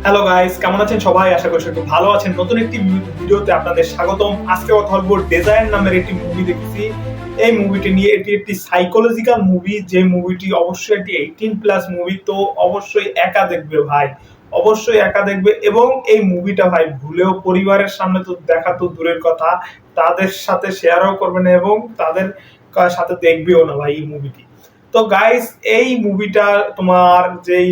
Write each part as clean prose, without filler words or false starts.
Hello guys, কেমন আছেন সবাই? আশা করি একটু ভালো আছেন। নতুন একটি ভিডিওতে আপনাদের স্বাগতম। আজকে কথা বলবো ডেজায়ার নামের একটি মুভি দেখেছি। এই মুভিটি নিয়ে এটি একটি সাইকোলজিক্যাল মুভি, যে মুভিটি অবশ্যই একটি 18+ মুভি। তো অবশ্যই একা দেখবে ভাই, অবশ্যই একা দেখবে। এবং এই মুভিটা ভাই ভুলেও পরিবারের সামনে তো দেখা তো দূরের কথা, তাদের সাথে শেয়ারও করবে না এবং তাদের সাথে দেখবেও না ভাই এই মুভিটি। তো গাইস, এই মুভিটা তোমার যেই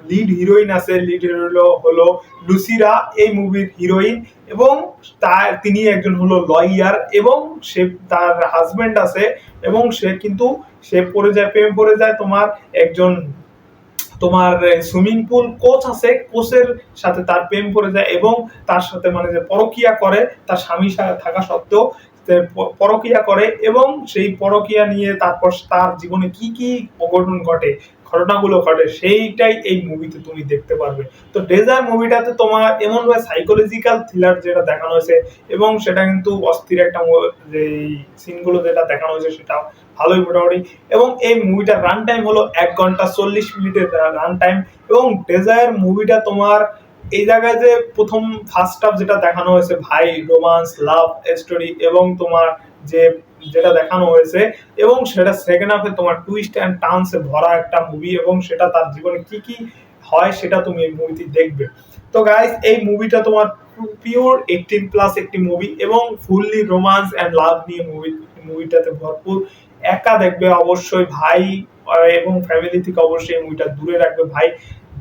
লিড হিরোইন আছে, লিড হিরো হলো লুসিরা, এই মুভির হিরোইন। এবং তিনি একজন হলো লয়ার এবং সে তার হাজবেন্ড আছে এবং সে পড়ে যায়, প্রেমে পড়ে যায় তোমার একজন তোমার সুইমিং পুল কোচ আছে, কোচের সাথে তার প্রেম পড়ে যায় এবং তার সাথে মানে যে পরকিয়া করে, তার স্বামী থাকা সত্ত্বেও পরকিয়া করে। এবং সেই পরকিয়া নিয়ে তারপর তার জীবনে কি কি অঘটন ঘটে, ঘটনাগুলো ঘটে, সেইটাই এই মুভিতে তুমি দেখতে পারবে। তো ডেজার মুভিটাতে তোমার এমন ভাবে সাইকোলজিক্যাল থ্রিলার যেটা দেখানো হয়েছে এবং সেটা কিন্তু অস্থির একটা যে সিনগুলো যেটা দেখানো হয়েছে সেটা ভালোই মোটামুটি। এবং এই মুভিটার রান টাইম হলো 1 ঘন্টা 40 মিনিটের রান টাইম। এবং ডেজায়ার মুভিটা তোমার এই জায়গায় যে প্রথম ফার্স্ট হাফ যেটা দেখানো হয়েছে ভাই, রোমান্স, লাভ স্টোরি এবং তোমার যে যেটা দেখানো হয়েছে, এবং সেটা সেকেন্ড হাফে তোমার টুইস্ট অ্যান্ড টার্নসে ভরা একটা মুভি এবং সেটা তার জীবনে কি কি হয় সেটা তুমি এই মুভিতে দেখবে। তো গাইস, এই মুভিটা তোমার পিওর 18+ একটি মুভি এবং ফুললি রোমান্স অ্যান্ড লাভ নিয়ে মুভিটাতে ভরপুর। একা দেখবে অবশ্যই ভাই, এবং ফ্যামিলি থেকে অবশ্যই এই মুভিটা দূরে রাখবে ভাই।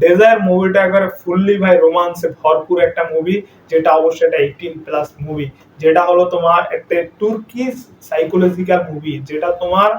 ডেজায়ার মুভিটা একবারে ফুললি ভাই রোমান্সে ভরপুর একটা মুভি, যেটা অবশ্যই একটা 18+ মুভি, যেটা হলো তোমার একটা তুর্কিশ সাইকোলজিক্যাল মুভি, যেটা তোমার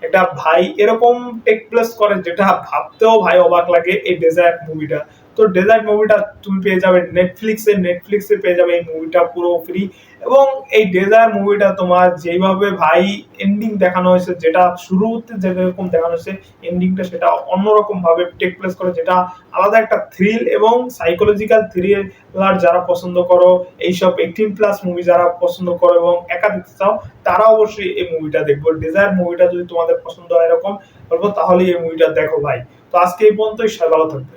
একটা ভাই এরকম টেক প্লেস করে যেটা ভাবতেও ভাই অবাক লাগে এই ডেজায়ার মুভিটা। তো ডেজার্ট মুভিটা তুমি পেয়ে যাবে নেটফ্লিক্সে পেয়ে যাবে এই মুভিটা পুরো ফ্রি। এবং এই ডেজার্ট মুভিটা তোমার যেইভাবে ভাই এন্ডিং দেখানো হয়েছে, যেটা শুরুতে যেরকম দেখানো হয়েছে, এন্ডিংটা সেটা অন্যরকম ভাবে টেক প্লেস করে, যেটা আলাদা একটা থ্রিল এবং সাইকোলজিক্যাল থ্রিলার যারা পছন্দ করো, এইসব 18+ মুভি যারা পছন্দ করো এবং একা দেখতে চাও, তারা অবশ্যই এই মুভিটা দেখবো। ডেজায়ার মুভিটা যদি তোমাদের পছন্দ হয় এরকম বলবো, তাহলে এই মুভিটা দেখো ভাই। তো আজকে এই পর্যন্তই, সবাই ভালো থাকবে।